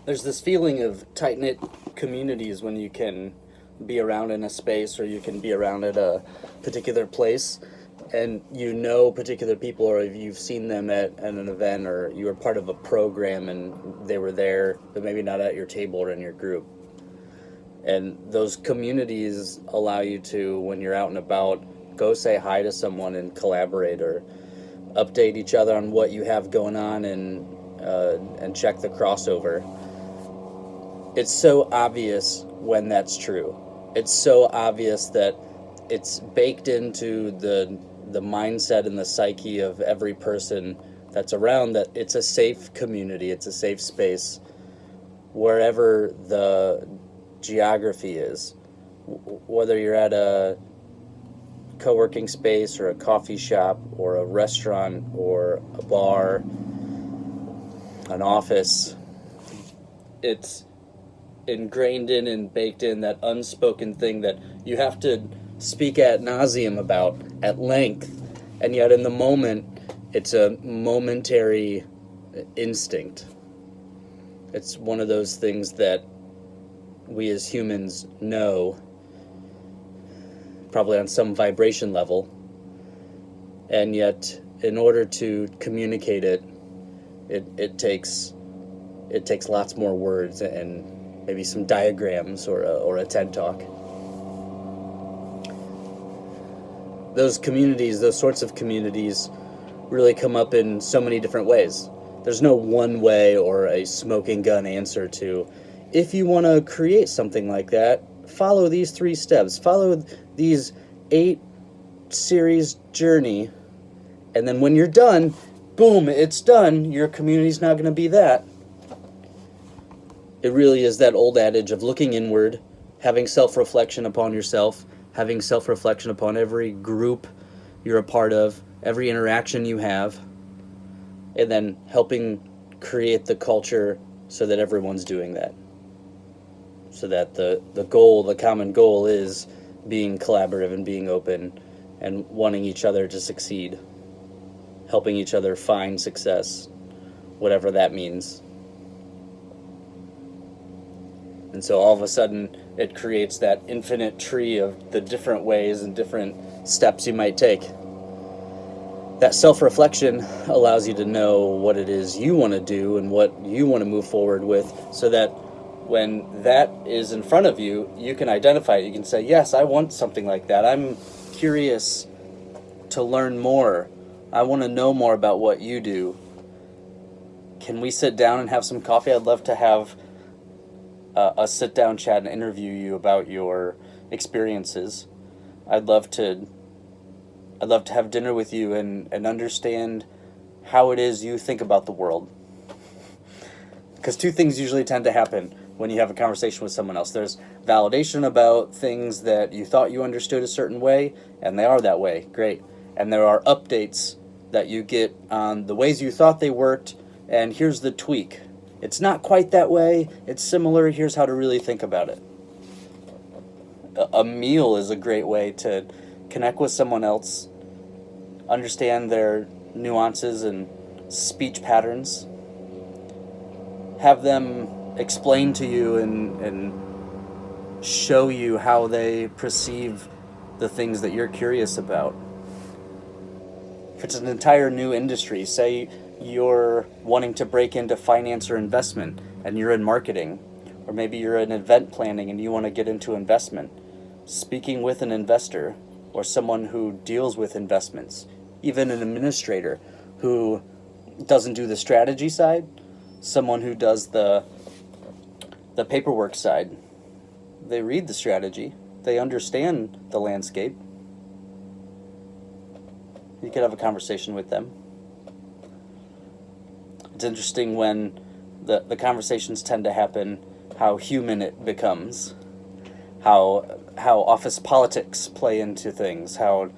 There's this feeling of tight-knit communities when you can be around in a space, or you can be around at a particular place, and you know particular people, or you've seen them at an event, or you were part of a program and they were there, but maybe not at your table or in your group. And those communities allow you to, when you're out and about, go say hi to someone and collaborate, or update each other on what you have going on, and check the crossover. It's so obvious when that's true. It's so obvious that it's baked into the mindset and the psyche of every person that's around, that it's a safe community, it's a safe space wherever the geography is. Whether you're at a co-working space or a coffee shop or a restaurant or a bar, an office, it's ingrained in and baked in, that unspoken thing that you have to speak ad nauseum about at length, and yet in the moment it's a momentary instinct. It's one of those things that we as humans know, probably on some vibration level, and yet in order to communicate it, it takes lots more words and maybe some diagrams or a TED talk. Those communities, those sorts of communities, really come up in so many different ways. There's no one way or a smoking gun answer to, if you want to create something like that, follow these 3 steps, follow these 8 series journey, and then when you're done, boom, it's done. Your community's not going to be that. It really is that old adage of looking inward, having self-reflection upon yourself, having self-reflection upon every group you're a part of, every interaction you have, and then helping create the culture so that everyone's doing that. So that the goal, the common goal, is being collaborative and being open and wanting each other to succeed, helping each other find success, whatever that means. And so all of a sudden, it creates that infinite tree of the different ways and different steps you might take. That self-reflection allows you to know what it is you want to do and what you want to move forward with, so that when that is in front of you, you can identify it. You can say, yes, I want something like that. I'm curious to learn more. I want to know more about what you do. Can we sit down and have some coffee? I'd love to have a sit-down chat and interview you about your experiences. I'd love to have dinner with you and understand how it is you think about the world. Because 2 things usually tend to happen when you have a conversation with someone else. There's validation about things that you thought you understood a certain way, and they are that way. Great. And there are updates that you get on the ways you thought they worked, and here's the tweak. It's not quite that way. It's similar. Here's how to really think about it. A meal is a great way to connect with someone else, understand their nuances and speech patterns, have them explain to you and show you how they perceive the things that you're curious about. If it's an entire new industry, say you're wanting to break into finance or investment and you're in marketing, or maybe you're in event planning and you want to get into investment, speaking with an investor or someone who deals with investments, even an administrator who doesn't do the strategy side, someone who does the paperwork side. They read the strategy, they understand the landscape. You could have a conversation with them. It's interesting when the conversations tend to happen, how human it becomes, how office politics play into things, how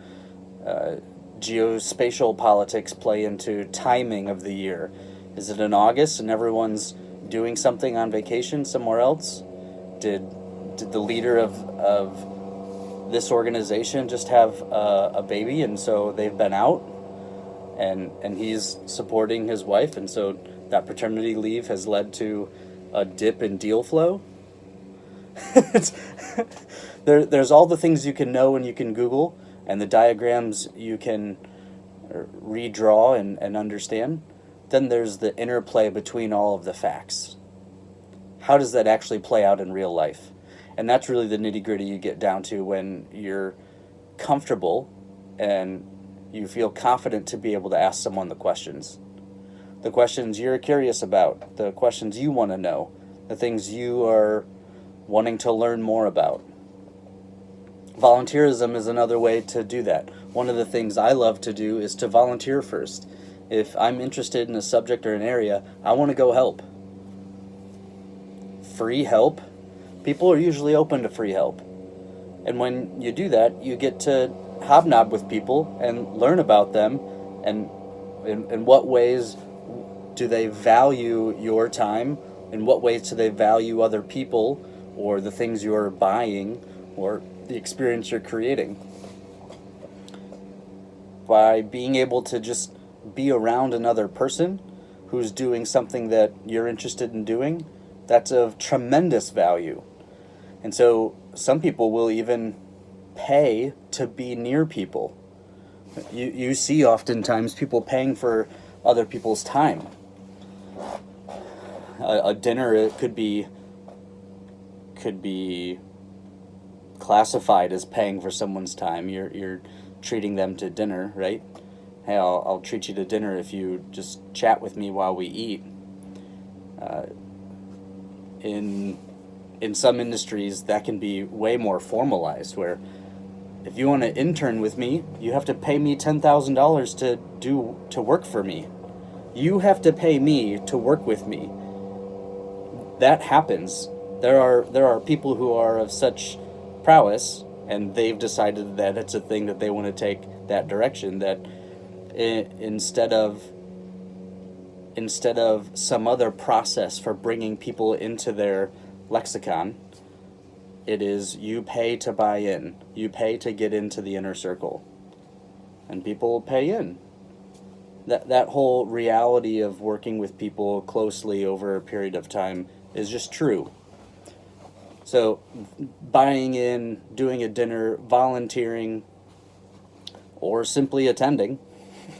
geospatial politics play into timing of the year. Is it in August and everyone's doing something on vacation somewhere else? Did the leader of this organization just have a baby, and so they've been out? And he's supporting his wife, and so that paternity leave has led to a dip in deal flow. it's, there's all the things you can know and you can Google, and the diagrams you can redraw and understand. Then there's the interplay between all of the facts. How does that actually play out in real life? And that's really the nitty-gritty you get down to when you're comfortable and you feel confident to be able to ask someone the questions. The questions you're curious about, the questions you want to know, the things you are wanting to learn more about. Volunteerism is another way to do that. One of the things I love to do is to volunteer first. If I'm interested in a subject or an area, I want to go help. Free help. People are usually open to free help. And when you do that, you get to hobnob with people and learn about them, and in what ways do they value your time, in what ways do they value other people or the things you're buying or the experience you're creating. By being able to just be around another person who's doing something that you're interested in doing, that's of tremendous value. And so some people will even pay to be near people. You see oftentimes people paying for other people's time. A dinner, it could be classified as paying for someone's time. You're treating them to dinner, right? Hey, I'll treat you to dinner if you just chat with me while we eat. In some industries, that can be way more formalized, where if you want to intern with me, you have to pay me $10,000 to work for me. You have to pay me to work with me. That happens. There are people who are of such prowess, and they've decided that it's a thing that they want to take that direction, that instead of some other process for bringing people into their lexicon, it is you pay to buy in. You pay to get into the inner circle. And people pay in. That whole reality of working with people closely over a period of time is just true. So buying in, doing a dinner, volunteering, or simply attending,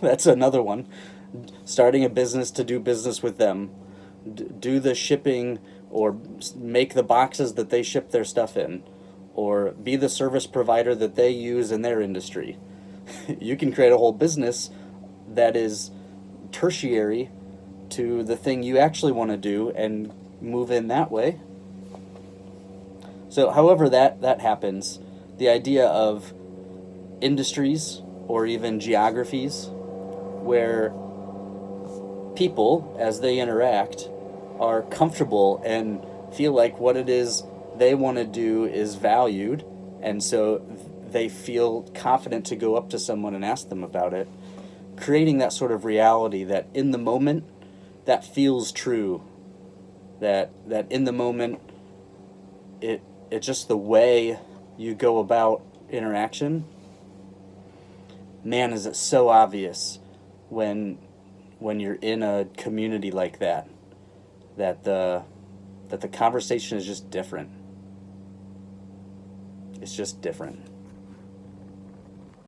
that's another one. Starting a business to do business with them. Do the shipping or make the boxes that they ship their stuff in, or be the service provider that they use in their industry. You can create a whole business that is tertiary to the thing you actually want to do and move in that way. So however that happens, the idea of industries or even geographies where people, as they interact, are comfortable and feel like what it is they want to do is valued, and so they feel confident to go up to someone and ask them about it, creating that sort of reality that in the moment that feels true, that in the moment it's just the way you go about interaction. Man, is it so obvious when you're in a community like that the conversation is just different. It's just different.